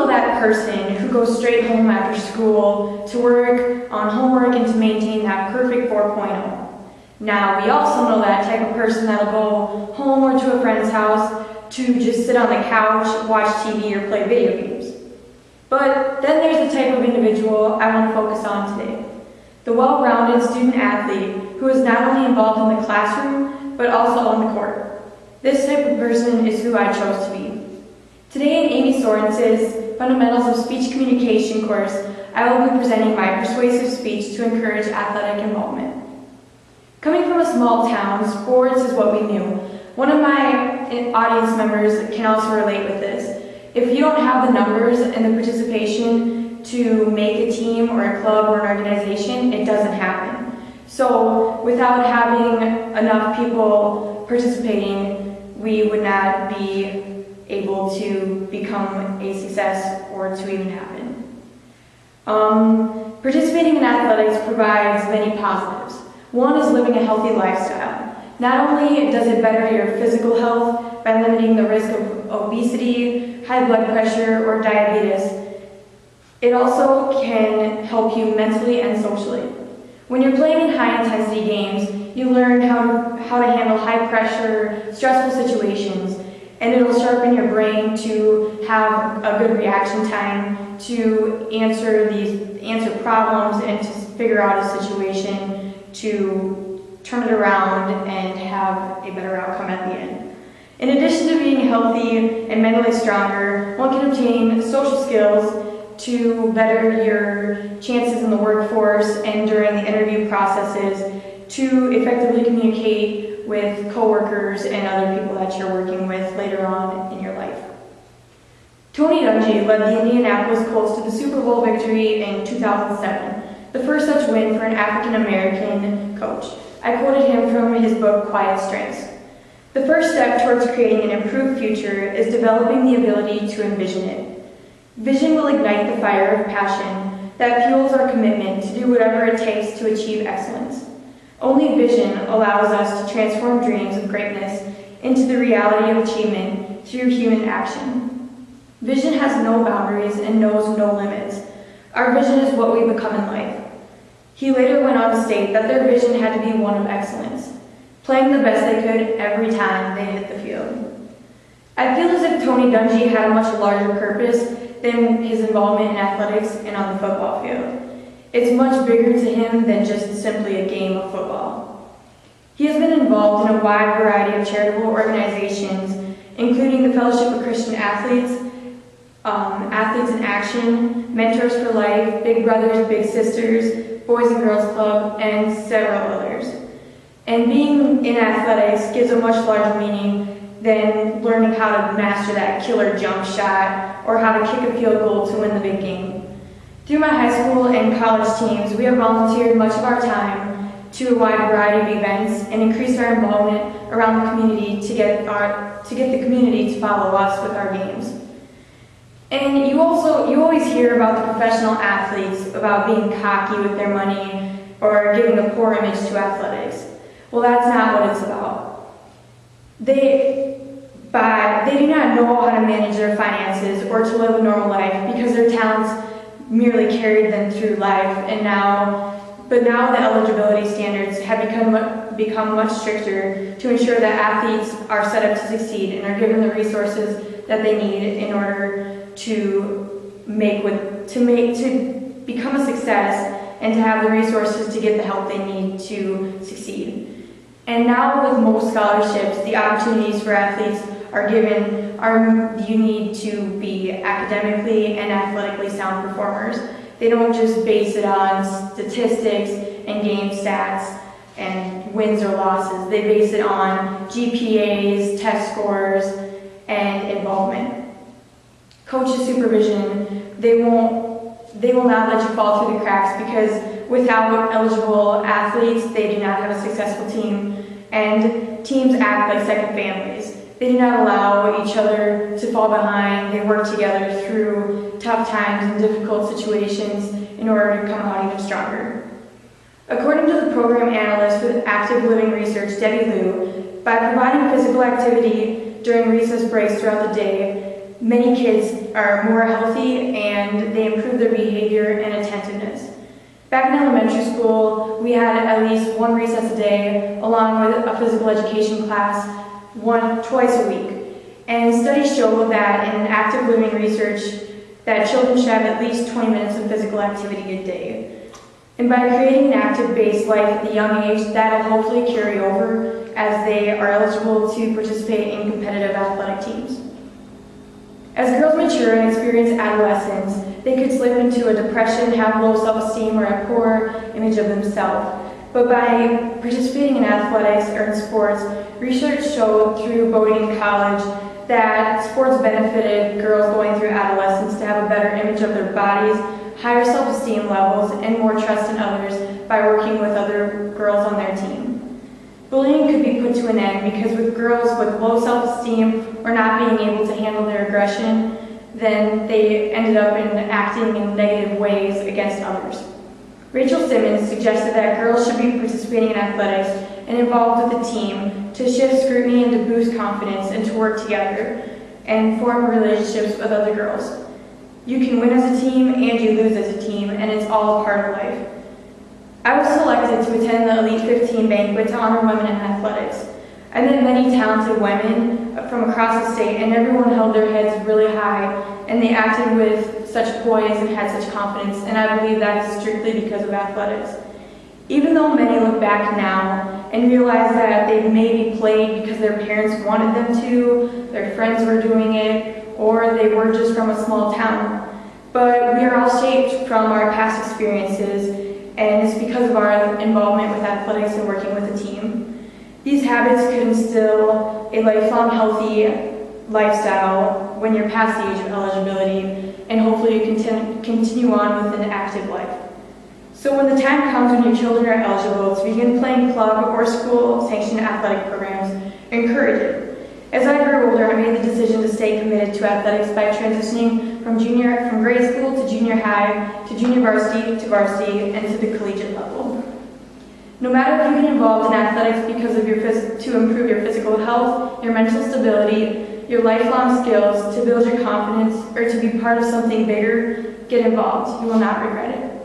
know that person who goes straight home after school to work on homework and to maintain that perfect 4.0. Now, we also know that type of person that'll go home or to a friend's house to just sit on the couch, watch TV, or play video games. But then there's the type of individual I want to focus on today. The well-rounded student athlete who is not only involved in the classroom, but also on the court. This type of person is who I chose to be. Today in Amy Sorens's Fundamentals of Speech Communication course, I will be presenting my persuasive speech to encourage athletic involvement. Coming from a small town, sports is what we knew. One of my audience members can also relate with this. If you don't have the numbers and the participation to make a team or a club or an organization, it doesn't happen. So without having enough people participating, we would not be able to become a success or to even happen. Participating in athletics provides many positives. One is living a healthy lifestyle. Not only does it better your physical health by limiting the risk of obesity, high blood pressure, or diabetes, it also can help you mentally and socially. When you're playing in high-intensity games, you learn how to handle high-pressure, stressful situations, and it'll sharpen your brain to have a good reaction time, to answer problems, and to figure out a situation, to turn it around and have a better outcome at the end. In addition to being healthy and mentally stronger, one can obtain social skills to better your chances in the workforce and during the interview processes, to effectively communicate with coworkers and other people that you're working with later on in your life. Tony Dungy led the Indianapolis Colts to the Super Bowl victory in 2007, the first such win for an African-American coach. I quoted him from his book, Quiet Strengths. The first step towards creating an improved future is developing the ability to envision it. Vision will ignite the fire of passion that fuels our commitment to do whatever it takes to achieve excellence. Only vision allows us to transform dreams of greatness into the reality of achievement through human action. Vision has no boundaries and knows no limits. Our vision is what we become in life. He later went on to state that their vision had to be one of excellence, playing the best they could every time they hit the field. I feel as if Tony Dungy had a much larger purpose than his involvement in athletics and on the football field. It's much bigger to him than just simply a game of football. He has been involved in a wide variety of charitable organizations, including the Fellowship of Christian Athletes, Athletes in Action, Mentors for Life, Big Brothers, Big Sisters, Boys and Girls Club, and several others. And being in athletics gives a much larger meaning than learning how to master that killer jump shot or how to kick a field goal to win the big game. Through my high school and college teams, we have volunteered much of our time to a wide variety of events and increased our involvement around the community to get the community to follow us with our games. And you always hear about the professional athletes, about being cocky with their money or giving a poor image to athletics. Well, that's not what it's about. They do not know how to manage their finances or to live a normal life because their talents merely carried them through life, but now the eligibility standards have become much stricter to ensure that athletes are set up to succeed and are given the resources that they need in order to become a success and to have the resources to get the help they need to succeed. And now with most scholarships, the opportunities for athletes you need to be academically and athletically sound performers. They don't just base it on statistics and game stats and wins or losses. They base it on GPAs, test scores, and involvement. Coach's supervision, they will not let you fall through the cracks because without eligible athletes, they do not have a successful team, and teams act like second families. They do not allow each other to fall behind. They work together through tough times and difficult situations in order to come out even stronger. According to the program analyst with Active Living Research, Debbie Liu, by providing physical activity during recess breaks throughout the day, many kids are more healthy and they improve their behavior and attentiveness. Back in elementary school, we had at least one recess a day along with a physical education class twice a week. And studies show that in active living research that children should have at least 20 minutes of physical activity a day. And by creating an active-based life at a young age, that'll hopefully carry over as they are eligible to participate in competitive athletic teams. As girls mature and experience adolescence, they could slip into a depression, have low self-esteem, or a poor image of themselves. But by participating in athletics or in sports, research showed through voting in college that sports benefited girls going through adolescence to have a better image of their bodies, higher self-esteem levels, and more trust in others by working with other girls on their team. Bullying could be put to an end because with girls with low self-esteem or not being able to handle their aggression, then they ended up acting in negative ways against others. Rachel Simmons suggested that girls should be participating in athletics and involved with the team to shift scrutiny and to boost confidence and to work together and form relationships with other girls. You can win as a team and you lose as a team, and it's all a part of life. I was selected to attend the Elite 15 banquet to honor women in athletics. I met many talented women from across the state, and everyone held their heads really high, and they acted with such poise and had such confidence, and I believe that is strictly because of athletics. Even though many look back now and realize that they maybe played because their parents wanted them to, their friends were doing it, or they were just from a small town. But we are all shaped from our past experiences, and it's because of our involvement with athletics and working with a team. These habits could instill a lifelong healthy lifestyle when you're past the age of eligibility, and hopefully you continue on with an active life. So when the time comes when your children are eligible to begin playing club or school-sanctioned athletic programs, encourage it. As I grew older, I made the decision to stay committed to athletics by transitioning from grade school to junior high, to junior varsity, to varsity, and to the collegiate level. No matter if you get involved in athletics because of to improve your physical health, your mental stability, your lifelong skills, to build your confidence, or to be part of something bigger, get involved. You will not regret it.